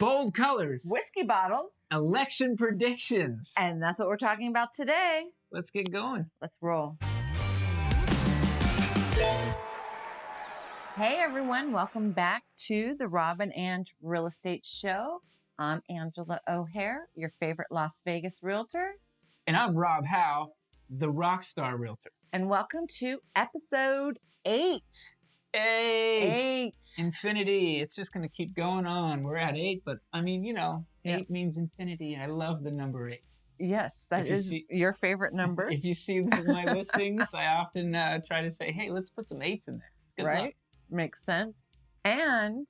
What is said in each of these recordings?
bold colors, whiskey bottles, election predictions. And that's what we're talking about today. Let's get going. Let's roll. Hey everyone, welcome back to the Rob and Ange Real Estate Show. I'm Angela O'Hare, your favorite Las Vegas realtor. And I'm Rob Hau, the Rockstar Realtor. And welcome to episode 8. 8. Infinity. It's just going to keep going on. We're at 8, but I mean, you know, Yep. 8 means infinity. I love the number 8. Yes, that is your favorite number. If you see my listings, I often try to say, hey, let's put some 8s in there. It's good right? luck. Makes sense. And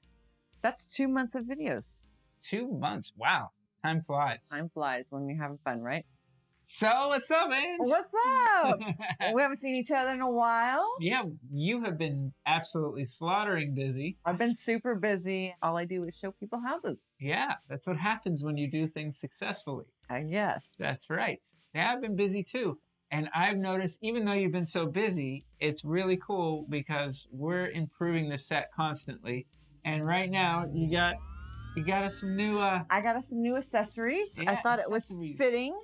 that's 2 months of videos. 2 months. Wow. Time flies. Time flies when you're having fun, right? So, what's up, Ange? What's up? We haven't seen each other in a while. Yeah, you have been absolutely slaughtering busy. I've been super busy. All I do is show people houses. Yeah, that's what happens when you do things successfully. Yes. That's right. Yeah, I've been busy too. And I've noticed, even though you've been so busy, it's really cool because we're improving the set constantly. And right now, you got us some new... I got us some new accessories. Yeah, I thought it was fitting.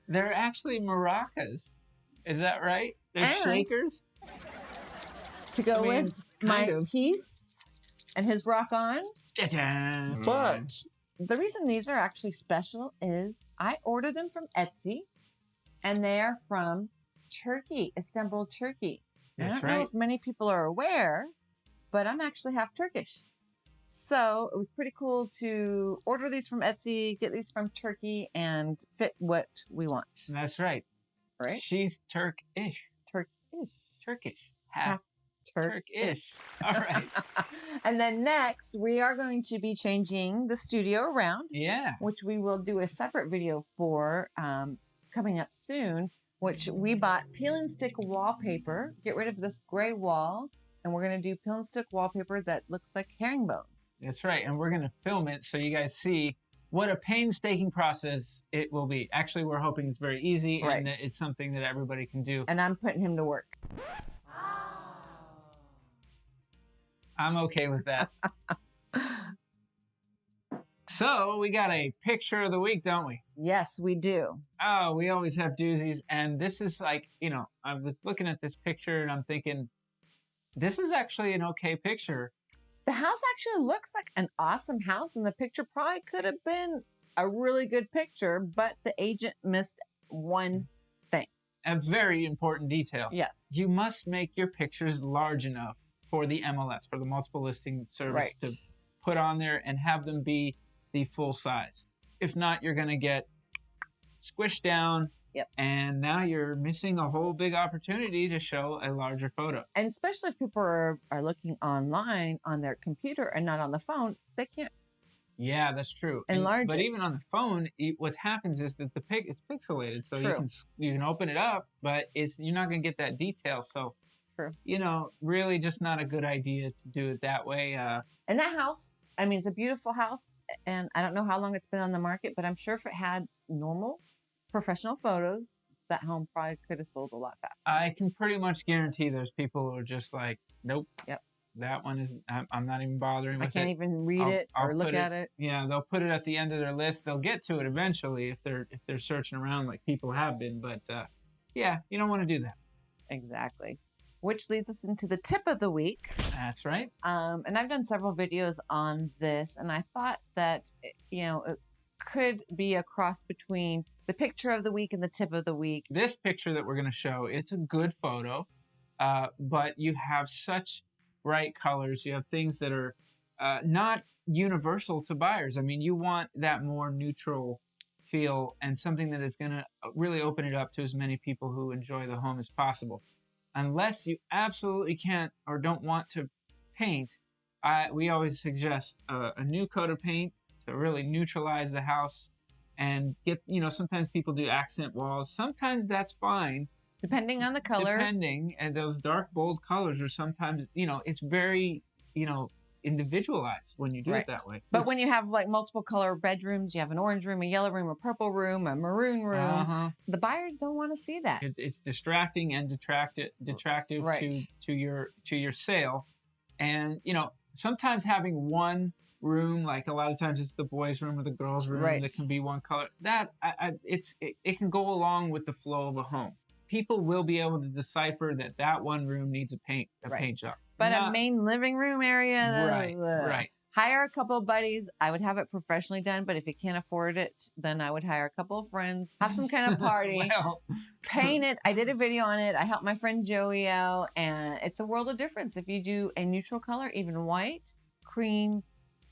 They're actually maracas. Is that right? They're And shakers? To go with my kind of. piece and his rock on. Ta-da. But the reason these are actually special is I ordered them from Etsy, and they are from Turkey, Istanbul, Turkey. That's I don't know if many people are aware, but I'm actually half Turkish. So it was pretty cool to order these from Etsy, get these from Turkey, and fit what we want. That's right. Right? She's Turkish. Turkish. Half Turkish. All right. And then next, we are going to be changing the studio around. Yeah. Which we will do a separate video for coming up soon, which we bought peel and stick wallpaper. Get rid of this gray wall, and we're going to do peel and stick wallpaper that looks like herringbone. That's right. And we're going to film it so you guys see what a painstaking process it will be. Actually, we're hoping it's very easy and that it's something that everybody can do. And I'm putting him to work. I'm okay with that. So we got a picture of the week, don't we? Yes, we do. Oh, we always have doozies. And this is like, you know, I was looking at this picture and I'm thinking, this is actually an okay picture. The house actually looks like an awesome house, and the picture probably could have been a really good picture, but the agent missed one thing. A very important detail. Yes. You must make your pictures large enough for the MLS, for the multiple listing service to put on there and have them be the full size. If not, you're going to get squished down. Yep. And now you're missing a whole big opportunity to show a larger photo. And especially if people are looking online on their computer and not on the phone, they can't. Yeah, that's true. Enlarge but it. even on the phone, what happens is that it's pixelated, so True. you can open it up, but you're not going to get that detail. So, True. You know, really just not a good idea to do it that way. And that house, I mean, it's a beautiful house, and I don't know how long it's been on the market, but I'm sure if it had normal professional photos, that home probably could have sold a lot faster. I can pretty much guarantee there's people who are just like, nope. Yep. That one is, I'm not even bothering with it. I can't even read it or look at it. Yeah, they'll put it at the end of their list. They'll get to it eventually if they're searching around like people have been. But yeah, you don't want to do that. Exactly. Which leads us into the tip of the week. That's right. And I've done several videos on this, and I thought that, you know, it could be a cross between the picture of the week and the tip of the week. This picture that we're going to show, it's a good photo, but you have such bright colors. You have things that are not universal to buyers. I mean, you want that more neutral feel and something that is going to really open it up to as many people who enjoy the home as possible. Unless you absolutely can't or don't want to paint, we always suggest a new coat of paint to really neutralize the house and get, you know, sometimes people do accent walls. Sometimes that's fine. Depending on the color. And those dark, bold colors are sometimes, you know, it's very, you know, individualized when you do it that way. But when you have like multiple color bedrooms, you have an orange room, a yellow room, a purple room, a maroon room, the buyers don't want to see that. It's distracting and detractive to your sale. And, you know, sometimes having one room, like a lot of times it's the boys' room or the girls' room Right. that can be one color. That it can go along with the flow of a home. People will be able to decipher that one room needs a paint job. But a main living room area, right. Hire a couple of buddies. I would have it professionally done, but if you can't afford it, then I would hire a couple of friends, have some kind of party, well, paint it. I did a video on it. I helped my friend Joey out, and it's a world of difference if you do a neutral color, even white, cream,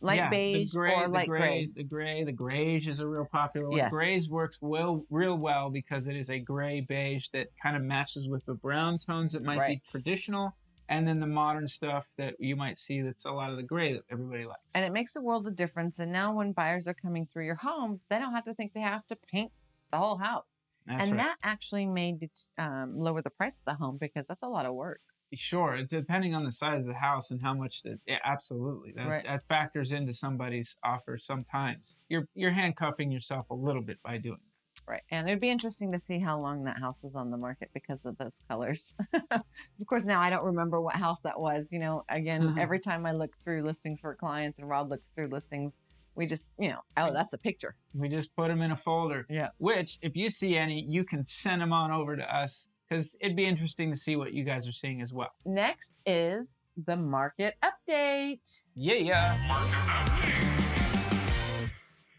light beige, or light gray. The greige is a real popular one. Yes. Grays works real well because it is a gray beige that kind of matches with the brown tones that might be traditional. And then the modern stuff that you might see that's a lot of the gray that everybody likes. And it makes a world of difference. And now when buyers are coming through your home, they don't have to think they have to paint the whole house. That actually made it lower the price of the home because that's a lot of work. Sure. It's depending on the size of the house and how much absolutely. That factors into somebody's offer sometimes. You're handcuffing yourself a little bit by doing that. Right. And it'd be interesting to see how long that house was on the market because of those colors. Of course, now I don't remember what house that was. You know, again, every time I look through listings for clients and Rob looks through listings, we just, oh, that's a picture. We just put them in a folder. Yeah. Which, if you see any, you can send them on over to us because it'd be interesting to see what you guys are seeing as well. Next is the market update. Yeah.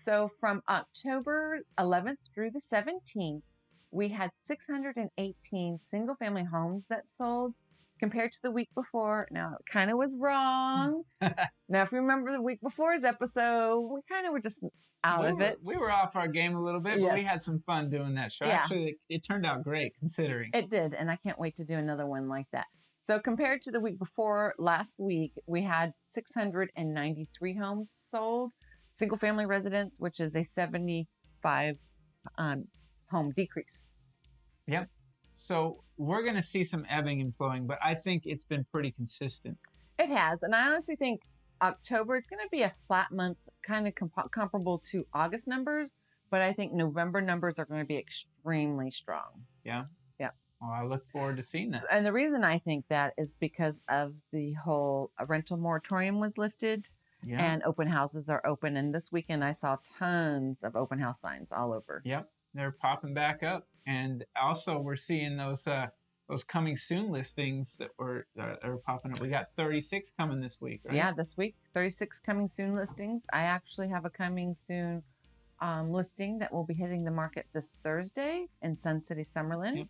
So from October 11th through the 17th, we had 618 single-family homes that sold compared to the week before. Now, it kind of was wrong. Now, if you remember the week before's episode, we kind of were just out of it. We were off our game a little bit, but we had some fun doing that show. Yeah. Actually, it turned out great considering. It did, and I can't wait to do another one like that. So compared to the week before, last week, we had 693 homes sold. Single-family residence, which is a 75 home decrease. Yep. So we're going to see some ebbing and flowing, but I think it's been pretty consistent. It has. And I honestly think October, it's going to be a flat month, kind of comparable to August numbers, but I think November numbers are going to be extremely strong. Yeah? Yeah. Well, I look forward to seeing that. And the reason I think that is because of the whole rental moratorium was lifted. Yeah. And open houses are open. And this weekend, I saw tons of open house signs all over. Yep. They're popping back up. And also, we're seeing those coming soon listings that are popping up. We got 36 coming this week, right? Yeah, this week, 36 coming soon listings. I actually have a coming soon listing that will be hitting the market this Thursday in Sun City, Summerlin. Yep.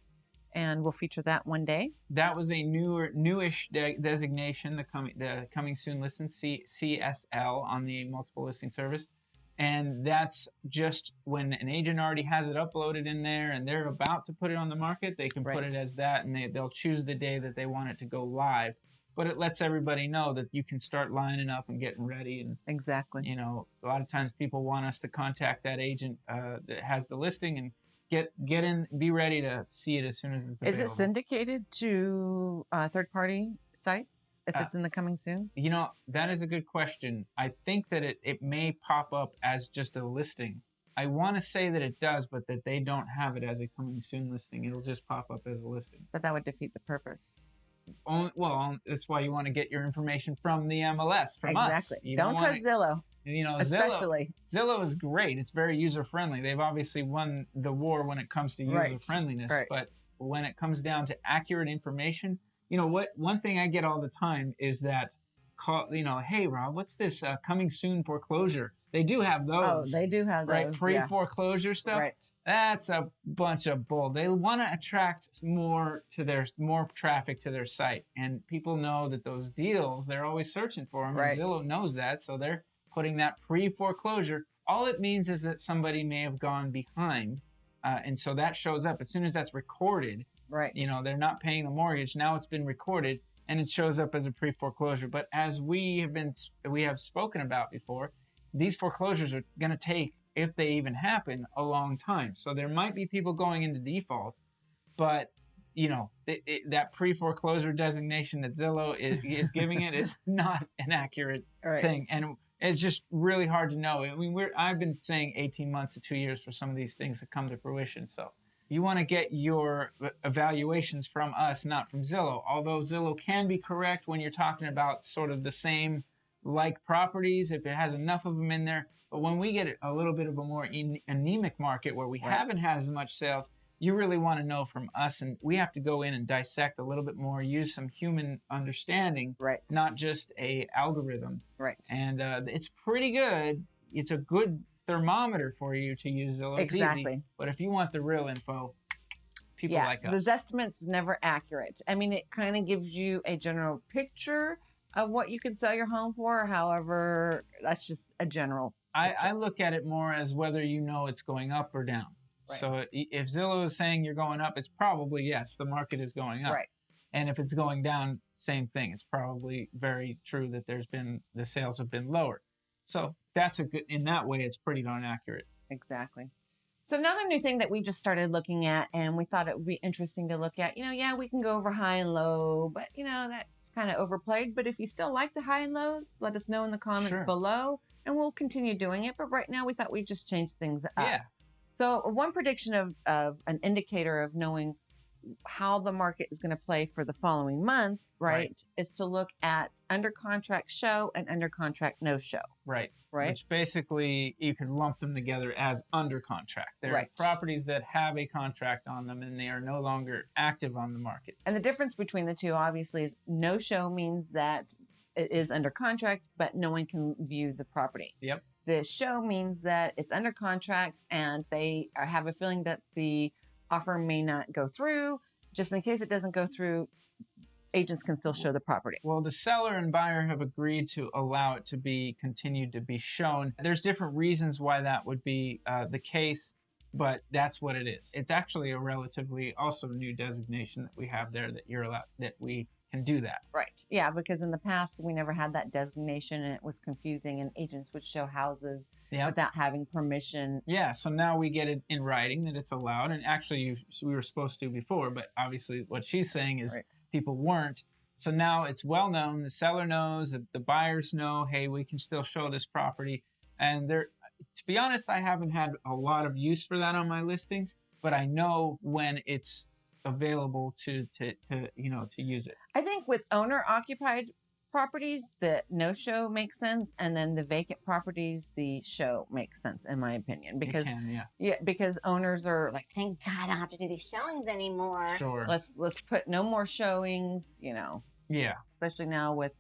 And we'll feature that one day. That was a newish designation, the coming soon listing, CSL, on the multiple listing service. And that's just when an agent already has it uploaded in there and they're about to put it on the market, they can put it as that, and they'll choose the day that they want it to go live. But it lets everybody know that you can start lining up and getting ready. And exactly. A lot of times people want us to contact that agent that has the listing and get in, be ready to see it as soon as it's available. Is it syndicated to third-party sites if it's in the coming soon? That is a good question. I think that it may pop up as just a listing. I want to say that it does, but that they don't have it as a coming soon listing. It'll just pop up as a listing. But that would defeat the purpose. Well, that's why you want to get your information from the MLS, from us. Exactly. Don't trust Zillow. Especially Zillow is great. It's very user friendly. They've obviously won the war when it comes to user friendliness. Right. But when it comes down to accurate information, one thing I get all the time is that hey Rob, what's this coming soon foreclosure? They do have those. Oh, they do have those. Right, pre-foreclosure stuff. Right. That's a bunch of bull. They want to attract more traffic to their site, and people know that those deals, they're always searching for them. Right. And Zillow knows that, so they're putting that pre-foreclosure. All it means is that somebody may have gone behind, and so that shows up as soon as that's recorded. Right. They're not paying the mortgage. Now it's been recorded, and it shows up as a pre-foreclosure. But as we have spoken about before, these foreclosures are going to take, if they even happen, a long time. So there might be people going into default, but that pre-foreclosure designation that Zillow is giving it is not an accurate thing. And it's just really hard to know. I mean, I've been saying 18 months to 2 years for some of these things to come to fruition. So you want to get your evaluations from us, not from Zillow. Although Zillow can be correct when you're talking about sort of the same like properties if it has enough of them in there. But when we get a little bit of a more anemic market where we haven't had as much sales, you really want to know from us, and we have to go in and dissect a little bit more, use some human understanding, not just a algorithm. And it's pretty good. It's a good thermometer for you to use Zillow. It's easy, but if you want the real info, people like us. The Zestimote's never accurate. I mean, it kind of gives you a general picture of what you can sell your home for. However, that's just a general picture. I look at it more as whether you know it's going up or down. So if Zillow is saying you're going up, it's probably, yes, the market is going up. And if it's going down, same thing. It's probably very true that the sales have been lower. So that's in that way, it's pretty darn accurate. Exactly. So another new thing that we just started looking at, and we thought it would be interesting to look at, we can go over high and low, but that's kind of overplayed. But if you still like the high and lows, let us know in the comments below, and we'll continue doing it. But right now we thought we'd just change things up. Yeah. So one prediction of an indicator of knowing how the market is going to play for the following month, is to look at under contract show and under contract no show. Right. Which basically you could lump them together as under contract. They're properties that have a contract on them and they are no longer active on the market. And the difference between the two obviously is no show means that it is under contract, but no one can view the property. Yep. The show means that it's under contract and they have a feeling that the offer may not go through. Just in case it doesn't go through, agents can still show the property. Well, the seller and buyer have agreed to allow it to be continued to be shown. There's different reasons why that would be the case, but that's what it is. It's actually a relatively also new designation that we have there that you're allowed, that we can do that. Right. Yeah, because in the past we never had that designation and it was confusing and agents would show houses without having permission. Yeah, so now we get it in writing that it's allowed, and actually we were supposed to before, but obviously what she's saying is people weren't. So now it's well known, the seller knows, the buyers know, hey, we can still show this property. And there, to be honest, I haven't had a lot of use for that on my listings, but I know when it's available to use it. I think with owner occupied properties, the no show makes sense, and then the vacant properties, the show makes sense in my opinion, because because owners are like, thank God I don't have to do these showings anymore. Sure. Let's put no more showings, Yeah. Especially now with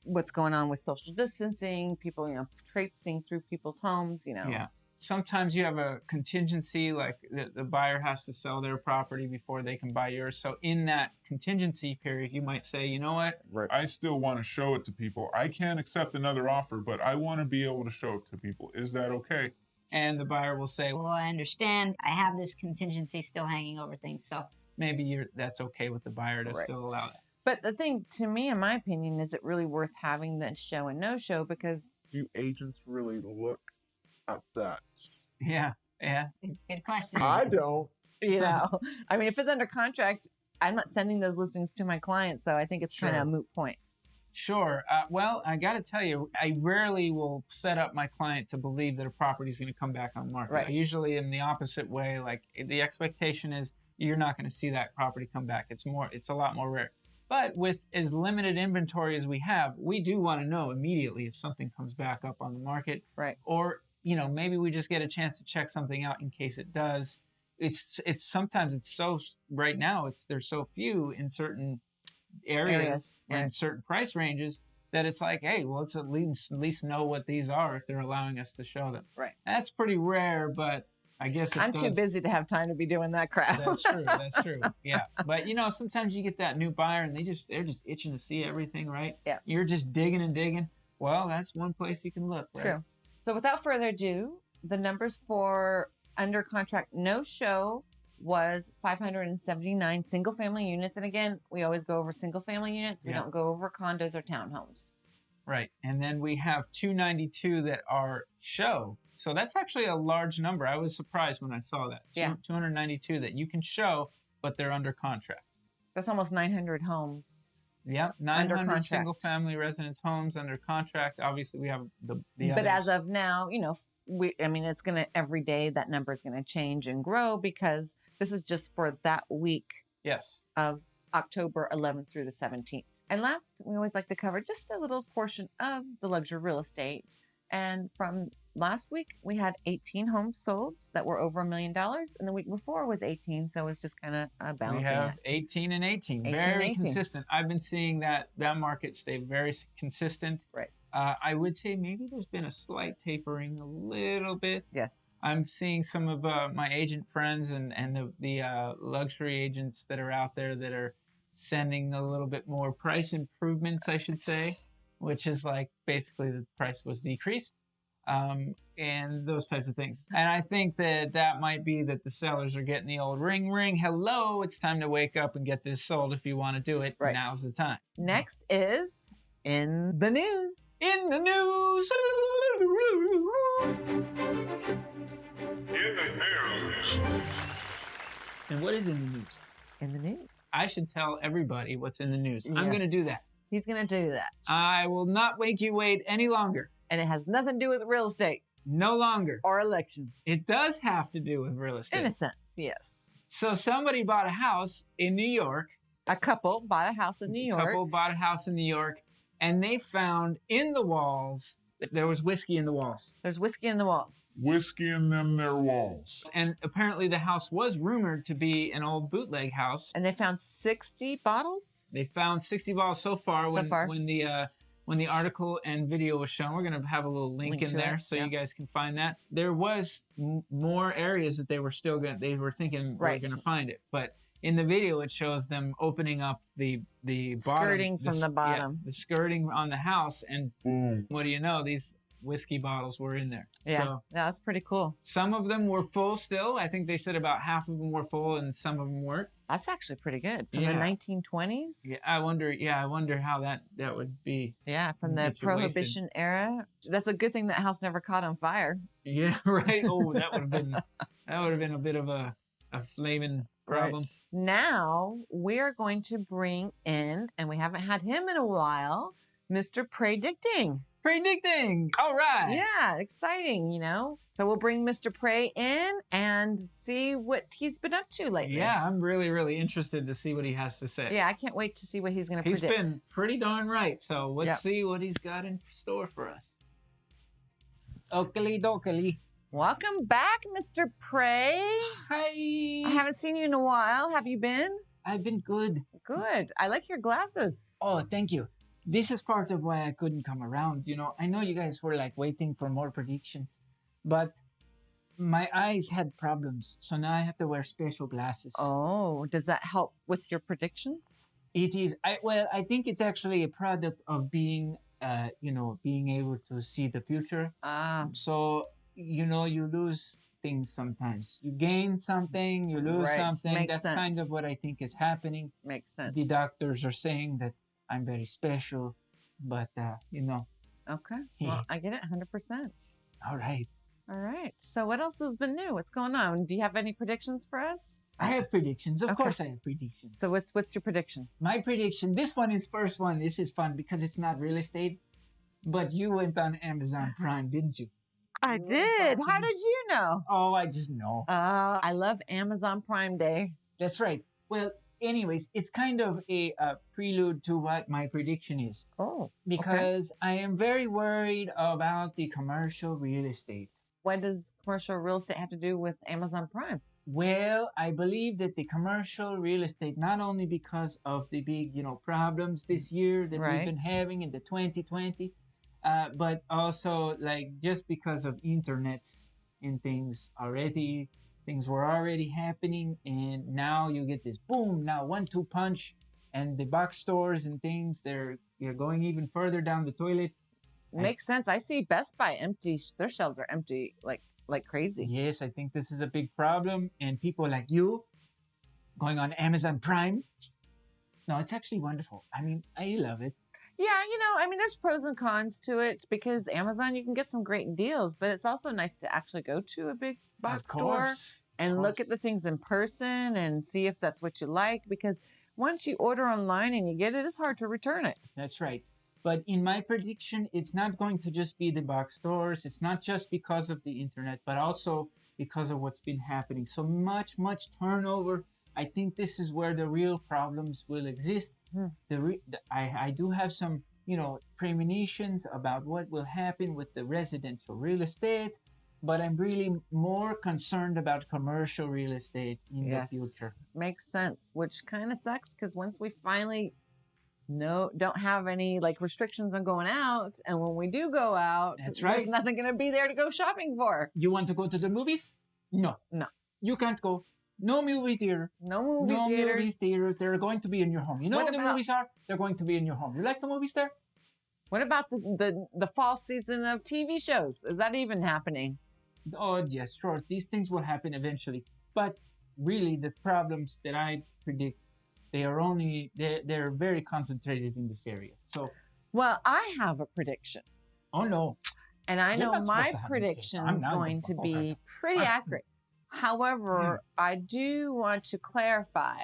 what's going on with social distancing, people traipsing through people's homes, Yeah. Sometimes you have a contingency, like the buyer has to sell their property before they can buy yours. So in that contingency period, you might say, you know what? I still want to show it to people. I can't accept another offer, but I want to be able to show it to people. Is that okay? And the buyer will say, well, I understand. I have this contingency still hanging over things. So maybe that's okay with the buyer to still allow that. But the thing, to me, in my opinion, is it really worth having the show and no show? Because do agents really look at that? Yeah. It's a good question. I don't. I mean, if it's under contract, I'm not sending those listings to my clients, so I think it's kind of a moot point. Sure. Well, I got to tell you, I rarely will set up my client to believe that a property is going to come back on the market. Usually in the opposite way, like the expectation is you're not going to see that property come back. It's a lot more rare. But with as limited inventory as we have, we do want to know immediately if something comes back up on the market. Or maybe we just get a chance to check something out in case it does. It's sometimes it's so right now there's so few in certain areas and certain price ranges that it's like, hey, well, let's at least know what these are if they're allowing us to show them. That's pretty rare, but I guess I'm too busy to have time to be doing that crap. That's true. Yeah. But sometimes you get that new buyer and they're just itching to see everything, right? Yeah. You're just digging and digging. Well, that's one place you can look, right? True. So without further ado, the numbers for under contract no show was 579 single family units. And again, we always go over single family units. We don't go over condos or townhomes. Right. And then we have 292 that are show. So that's actually a large number. I was surprised when I saw that. 292 that you can show, but they're under contract. That's almost 900 homes. Yeah, 900 single-family residence homes under contract. Obviously, we have the But others. as of now, it's going to, every day that number is going to change and grow because this is just for that week Yes. of October 11th through the 17th. And last, we always like to cover just a little portion of the luxury real estate. And from last week, we had 18 homes sold that were over $1 million. And the week before was 18. So it's just kind of balancing. We have it. 18 and 18. 18 very and 18. consistent. I've been seeing that market stay very consistent. Right. I would say maybe there's been a slight tapering a little bit. Yes. I'm seeing some of my agent friends and the luxury agents that are out there that are sending a little bit more price improvements, I should say, which is like basically the price was decreased, and those types of things. And I think that might be that the sellers are getting the old ring, ring, hello, it's time to wake up and get this sold if you want to do it. Right. Now's the time. Next is in the news. In the news. And what is in the news? In the news. I should tell everybody what's in the news. I'm going to Yes. do that. He's going to do that. I will not make you wait any longer. And it has nothing to do with real estate No longer. or elections. It does have to do with real estate. In a sense, yes. So somebody bought a house in New York. A couple bought a house in New York. A couple bought a house in New York, and they found in the walls that there was whiskey in the walls. There's whiskey in the walls. Whiskey in them their walls. And apparently the house was rumored to be an old bootleg house. And they found 60 bottles. They found 60 bottles so far. So far. When the article and video was shown, we're going to have a little link in to there it, so yeah. you guys can find that. There was more areas that they were thinking Right. we're going to find it, but in the video it shows them opening up the bottom, Skirting from the bottom. the skirting on the house, and Boom. what do you know? These whiskey bottles were in there. Yeah. So Yeah, that's pretty cool. some of them were full still. I think they said about half of them were full, and some of them weren't. That's actually pretty good. From Yeah. the 1920s. Yeah, I wonder how that would be. Yeah, from the Get you wasted. Prohibition era. That's a good thing that house never caught on fire. Yeah, right. Oh, that would have been a bit of a flaming problem. Right. Now we're going to bring in, and we haven't had him in a while, Mr. Pre Dicteng. Pre Dicteng. All right. Yeah, exciting, you know. So we'll bring Mr. Pre in and see what he's been up to lately. Yeah, I'm really, really interested to see what he has to say. Yeah, I can't wait to see what he's going to He's predict. been pretty darn right. So let's Yep. see what he's got in store for us. Oakley dokley. Welcome back, Mr. Pre. I Hi. haven't seen you in a while. Have you been? I've been good. Good. I like your glasses. Oh, thank you. This is part of why I couldn't come around. You know, I know you guys were like waiting for more predictions, but my eyes had problems. So now I have to wear special glasses. Oh, does that help with your predictions? It is. I think it's actually a product of being, being able to see the future. Ah, So, you lose things sometimes. You gain something, you lose Right. something. Makes That's kind sense. of what I think is happening. makes sense. The doctors are saying that I'm very special, but, Okay. Well, I get it 100%. all right. All right. So what else has been new? What's going on? Do you have any predictions for us? I have predictions. Of Okay. course I have predictions. So what's your predictions? My prediction, this one is first one. This is fun because it's not real estate, but you went on Amazon Prime, didn't you? I did. How did you know? Oh, I just know. I love Amazon Prime Day. That's right. Well, anyways, it's kind of a prelude to what my prediction is, Oh, because I am very worried about the commercial real estate. what does commercial real estate have to do with Amazon Prime? Well, I believe that the commercial real estate, not only because of the big, problems this year that we've been Right. having in the 2020, but also like just because of internets and things were already happening, and now you get this boom, now 1-2 punch, and the box stores and things, they're going even further down the toilet. Makes sense. I see Best Buy empty. Their shelves are empty like crazy. Yes, I think this is a big problem, and people like you going on Amazon Prime. No, it's actually wonderful. I mean, I love it. Yeah, there's pros and cons to it because Amazon, you can get some great deals, but it's also nice to actually go to a big box Of store course. and of look at course. the things in person and see if that's what you like, because once you order online and you get it, it's hard to return it. That's right. But in my prediction, it's not going to just be the box stores. It's not just because of the internet, but also because of what's been happening. So much turnover I think this is where the real problems will exist. I do have some, premonitions about what will happen with the residential real estate, but I'm really more concerned about commercial real estate in the future. Makes sense, which kind of sucks because once we finally don't have any like restrictions on going out, and when we do go out, there's nothing going to be there to go shopping for. You want to go to the movies? No. You can't go. No movie theater. No movie theaters. They're going to be in your home. You know what the movies are? They're going to be in your home. You like the movies there? What about the fall season of TV shows? Is that even happening? Oh, yes, sure. These things will happen eventually. But really, the problems that I predict, they're very concentrated in this area. So, well, I have a prediction. Oh, no. And I know my prediction is going to be pretty accurate. However, I do want to clarify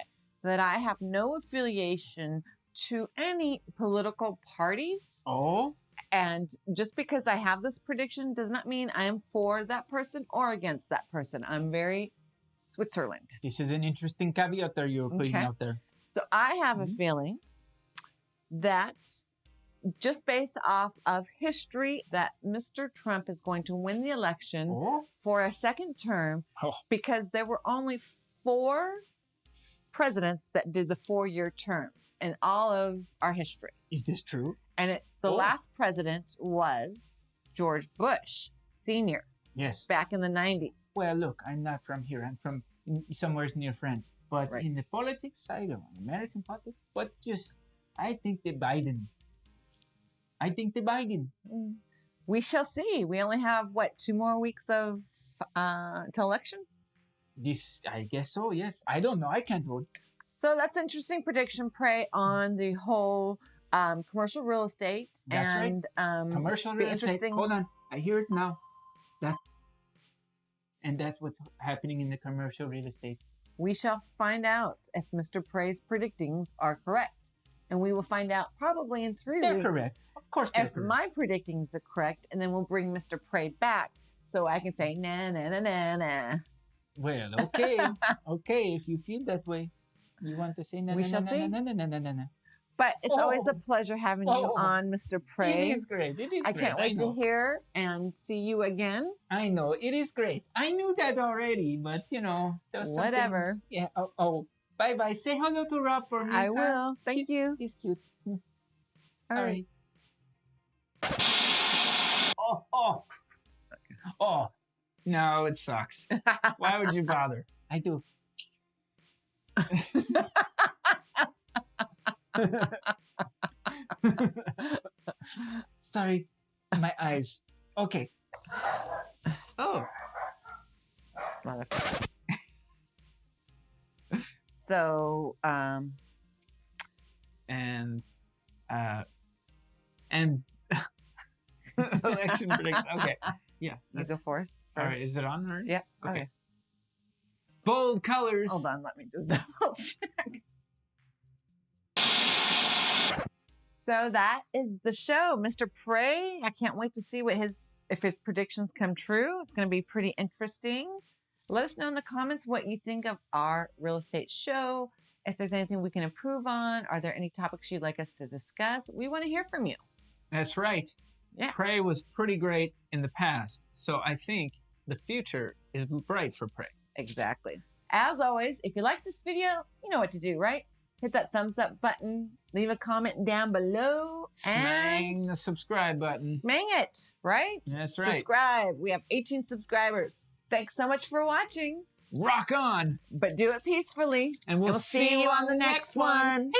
that I have no affiliation to any political parties. Oh. And just because I have this prediction does not mean I am for that person or against that person. I'm very Switzerland. This is an interesting caveat that you're putting out there. So I have a feeling that just based off of history that Mr. Trump is going to win the election for a second term because there were only 4 presidents that did the 4-year terms in all of our history. Is this true? And the last president was George Bush Sr. Yes. Back in the 90s. Well, look, I'm not from here. I'm from somewhere near France. But in the politics side of American politics, I think the Biden. We shall see. We only have, 2 more weeks of to election? I guess so, yes. I don't know. I can't vote. So that's an interesting prediction, Pre, on the whole commercial real estate. That's and, right. Commercial real estate. Hold on. I hear it now. That's what's happening in the commercial real estate. We shall find out if Mr. Pre's predictings are correct. And we will find out probably in 3 weeks. They're correct. Of course they're if correct. My predictings are correct, and then we'll bring Mr. Pre back so I can say, nah, nah, nah, nah, nah. Well, okay. Okay, if you feel that way. You want to say nah, we nah, shall nah, see. nah, nah, nah, nah, nah, nah. But it's always a pleasure having you on, Mr. Pre. It is great. I can't wait to hear and see you again. I know. It is great. I knew that already, but, there's whatever. Yeah. Oh. Bye-bye. Say hello to Rob for me. I will. Thank you. He's cute. All right. Oh. No, it sucks. Why would you bother? I do. Sorry, my eyes. Okay. Oh. Motherfucker. So, and election predictions. Okay. Yeah. You go forth. All right. Is it on already? Yeah. Okay. Bold colors. Hold on. Let me just double check. So that is the show, Mr. Pre. I can't wait to see if his predictions come true. It's going to be pretty interesting. Let us know in the comments what you think of our real estate show. If there's anything we can improve on, are there any topics you'd like us to discuss? We want to hear from you. That's right. Yeah. Pre was pretty great in the past, so I think the future is bright for Pre. Exactly. As always, if you like this video, you know what to do, right? Hit that thumbs up button, leave a comment down below, Smang the subscribe button. Smang it, right? That's right. Subscribe. We have 18 subscribers. Thanks so much for watching. Rock on. But do it peacefully. And we'll see you on the next one.